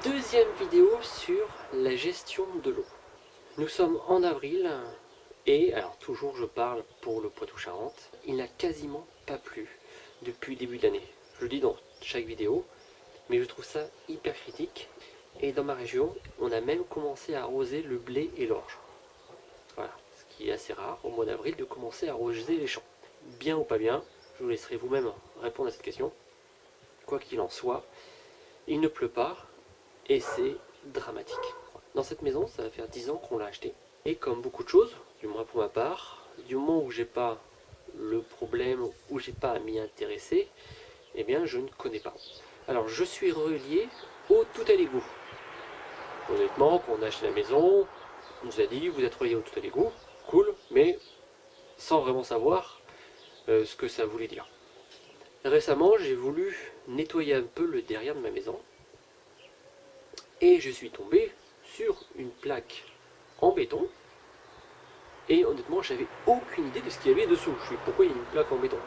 Deuxième vidéo sur la gestion de l'eau. Nous sommes en avril et, alors toujours je parle pour le Poitou-Charentes, il n'a quasiment pas plu depuis le début de l'année. Je le dis dans chaque vidéo, mais je trouve ça hyper critique. Et dans ma région, on a même commencé à arroser le blé et l'orge. Voilà, ce qui est assez rare au mois d'avril de commencer à arroser les champs. Bien ou pas bien, je vous laisserai vous-même répondre à cette question. Quoi qu'il en soit, il ne pleut pas. Et c'est dramatique. Dans cette maison, ça va faire 10 ans qu'on l'a acheté. Et comme beaucoup de choses, du moins pour ma part, du moment où j'ai pas le problème, où j'ai pas à m'y intéresser, eh bien je ne connais pas. Alors je suis relié au tout à l'égout. Honnêtement, quand on a acheté la maison, on nous a dit vous êtes relié au tout à l'égout, cool, mais sans vraiment savoir ce que ça voulait dire. Récemment, j'ai voulu nettoyer un peu le derrière de ma maison. Et je suis tombé sur une plaque en béton. Et honnêtement, j'avais aucune idée de ce qu'il y avait dessous. Je me suis dit, pourquoi il y a une plaque en béton?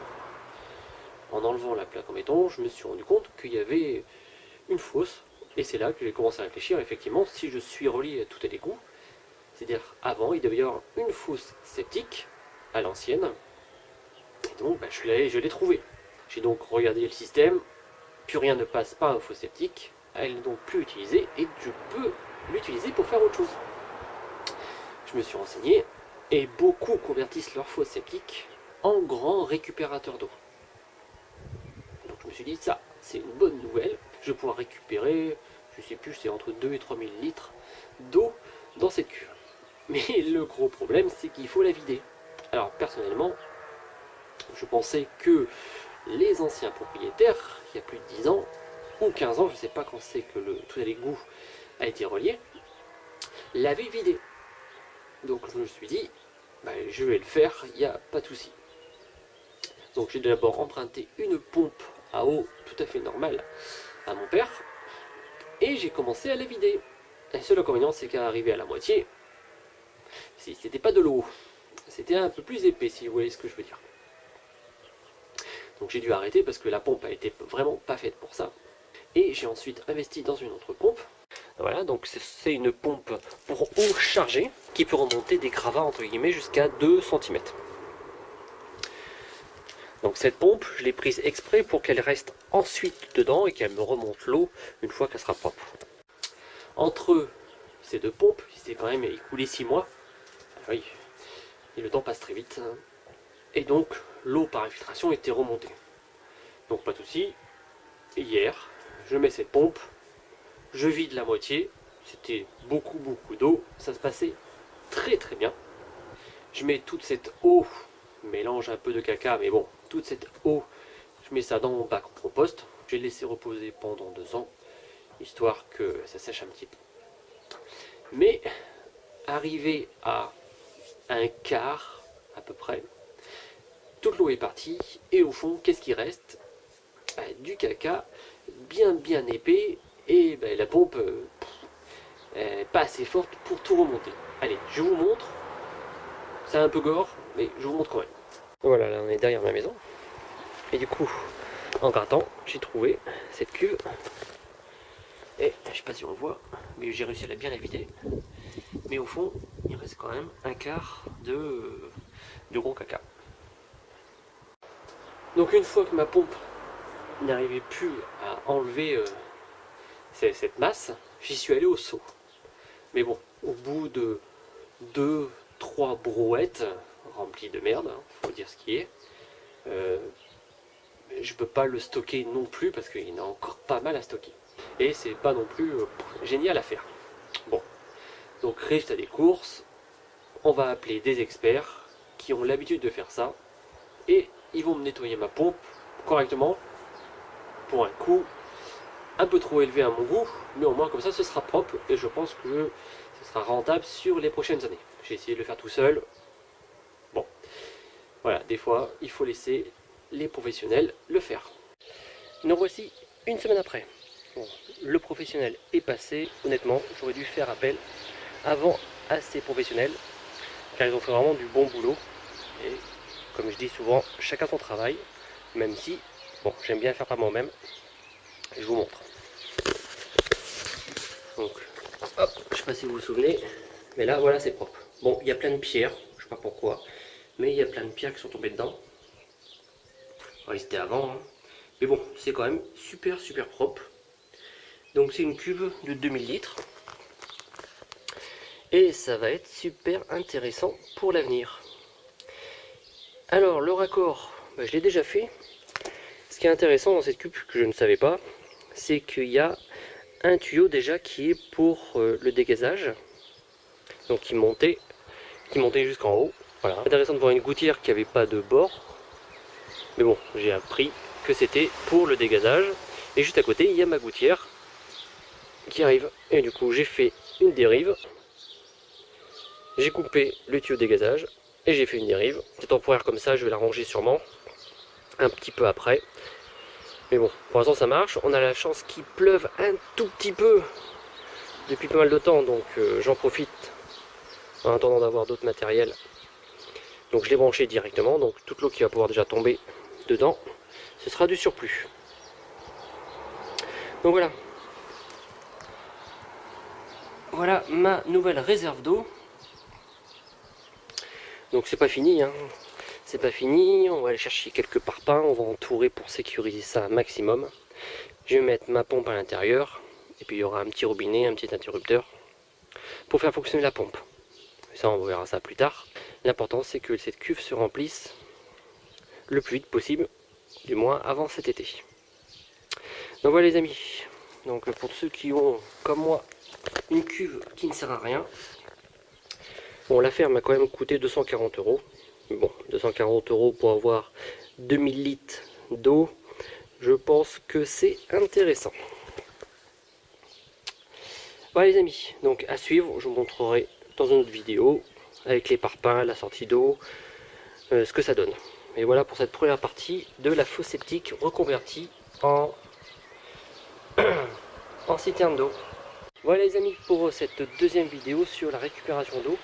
En enlevant la plaque en béton, je me suis rendu compte qu'il y avait une fosse. Et c'est là que j'ai commencé à réfléchir. Effectivement, si je suis relié à tout à l'égout, c'est-à-dire avant, il devait y avoir une fosse septique à l'ancienne. Et donc, je l'ai trouvé. J'ai donc regardé le système. Plus rien ne passe par un fosse septique. Elle n'est donc plus utilisée et je peux l'utiliser pour faire autre chose. Je me suis renseigné et beaucoup convertissent leur fosse septique en grand récupérateur d'eau. Donc je me suis dit ça, c'est une bonne nouvelle. Je vais pouvoir récupérer, je sais plus, c'est entre 2 et 3 000 litres d'eau dans cette cuve. Mais le gros problème, c'est qu'il faut la vider. Alors personnellement, je pensais que les anciens propriétaires, il y a plus de 10 ans, ou 15 ans, je ne sais pas quand c'est que le tout à l'égout a été relié, l'avait vidé. Donc je me suis dit, je vais le faire, il n'y a pas de souci. Donc j'ai d'abord emprunté une pompe à eau tout à fait normale à mon père, et j'ai commencé à la vider. Le seul inconvénient, c'est qu'à arriver à la moitié, c'était pas de l'eau, c'était un peu plus épais, si vous voyez ce que je veux dire. Donc j'ai dû arrêter parce que la pompe a été vraiment pas faite pour ça. Et j'ai ensuite investi dans une autre pompe. Voilà, donc c'est une pompe pour eau chargée qui peut remonter des gravats entre guillemets jusqu'à 2 cm. Donc cette pompe, je l'ai prise exprès pour qu'elle reste ensuite dedans et qu'elle me remonte l'eau une fois qu'elle sera propre. Entre ces deux pompes, il s'est quand même écoulé 6 mois. Oui, et le temps passe très vite. Et donc l'eau par infiltration était remontée. Donc pas de souci. Hier, je mets cette pompe, je vide la moitié, c'était beaucoup d'eau, ça se passait très bien. Je mets toute cette eau, mélange un peu de caca, mais bon, toute cette eau, je mets ça dans mon bac en compost. J'ai laissé reposer pendant 2 ans, histoire que ça sèche un petit peu. Mais, arrivé à un quart, à peu près, toute l'eau est partie, et au fond, qu'est-ce qui reste? Du caca, bien épais, et la pompe pas assez forte pour tout remonter. Allez, je vous montre. C'est un peu gore, mais je vous montre quand même. Voilà, là on est derrière ma maison. Et du coup, en grattant, j'ai trouvé cette cuve. Et je sais pas si on le voit, mais j'ai réussi à bien la vider. Mais au fond, il reste quand même un quart de gros caca. Donc une fois que ma pompe n'arrivait plus à enlever cette masse, j'y suis allé au seau. Mais bon, au bout de 2-3 brouettes remplies de merde, faut dire ce qui est, je peux pas le stocker non plus parce qu'il y en a encore pas mal à stocker. Et c'est pas non plus génial à faire. Bon, donc résultat des courses, on va appeler des experts qui ont l'habitude de faire ça et ils vont me nettoyer ma pompe correctement pour un coût un peu trop élevé à mon goût, mais au moins comme ça ce sera propre et je pense que ce sera rentable sur les prochaines années. J'ai essayé de le faire tout seul. Bon, voilà, des fois il faut laisser les professionnels le faire. Nous voici une semaine après. Bon, le professionnel est passé. Honnêtement, j'aurais dû faire appel avant à ces professionnels car ils ont fait vraiment du bon boulot. Et comme je dis souvent, chacun son travail, même si, bon, j'aime bien le faire par moi-même. Je vous montre. Donc, hop, je sais pas si vous vous souvenez, mais là, voilà, c'est propre. Bon, il y a plein de pierres, je sais pas pourquoi, mais il y a plein de pierres qui sont tombées dedans. Ouais, c'était avant, hein. Mais bon, c'est quand même super super propre. Donc c'est une cuve de 2000 litres. Et ça va être super intéressant pour l'avenir. Alors le raccord, je l'ai déjà fait. Ce qui est intéressant dans cette cuve que je ne savais pas, c'est qu'il y a un tuyau déjà qui est pour le dégazage. Donc qui montait jusqu'en haut. Voilà. Intéressant de voir une gouttière qui n'avait pas de bord. Mais bon, j'ai appris que c'était pour le dégazage. Et juste à côté, il y a ma gouttière qui arrive. Et du coup, j'ai fait une dérive. J'ai coupé le tuyau de dégazage et j'ai fait une dérive. C'est temporaire comme ça, je vais la ranger sûrement un petit peu après. Mais bon, pour l'instant ça marche. On a la chance qu'il pleuve un tout petit peu depuis pas mal de temps, donc j'en profite en attendant d'avoir d'autres matériels. Donc je l'ai branché directement, donc toute l'eau qui va pouvoir déjà tomber dedans, ce sera du surplus. Donc voilà. Voilà ma nouvelle réserve d'eau. Donc c'est pas fini, hein. C'est pas fini, on va aller chercher quelques parpaings, on va entourer pour sécuriser ça un maximum. Je vais mettre ma pompe à l'intérieur, et puis il y aura un petit robinet, un petit interrupteur, pour faire fonctionner la pompe. Ça on verra ça plus tard. L'important c'est que cette cuve se remplisse le plus vite possible, du moins avant cet été. Donc voilà les amis, donc pour ceux qui ont, comme moi, une cuve qui ne sert à rien, bon l'affaire m'a quand même coûté 240 €. Bon, 240 € pour avoir 2000 litres d'eau, je pense que c'est intéressant. Voilà les amis, donc à suivre, je vous montrerai dans une autre vidéo, avec les parpaings, la sortie d'eau, ce que ça donne. Et voilà pour cette première partie de la fosse septique reconvertie en citerne d'eau. Voilà les amis pour cette deuxième vidéo sur la récupération d'eau.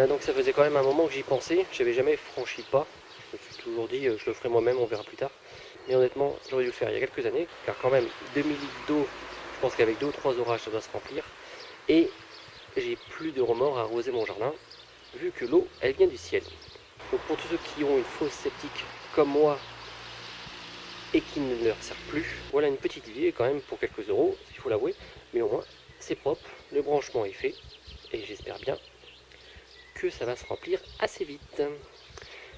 Donc ça faisait quand même un moment que j'y pensais, j'avais jamais franchi le pas. Je me suis toujours dit je le ferai moi-même, on verra plus tard. Mais honnêtement j'aurais dû le faire il y a quelques années, car quand même 2000 litres d'eau, je pense qu'avec 2 ou 3 orages ça doit se remplir. Et j'ai plus de remords à arroser mon jardin, vu que l'eau elle vient du ciel. Donc pour tous ceux qui ont une fosse septique comme moi et qui ne leur sert plus, voilà une petite idée quand même pour quelques euros, il faut l'avouer, mais au moins c'est propre, le branchement est fait, et j'espère bien que ça va se remplir assez vite.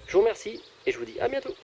Je vous remercie et je vous dis à bientôt.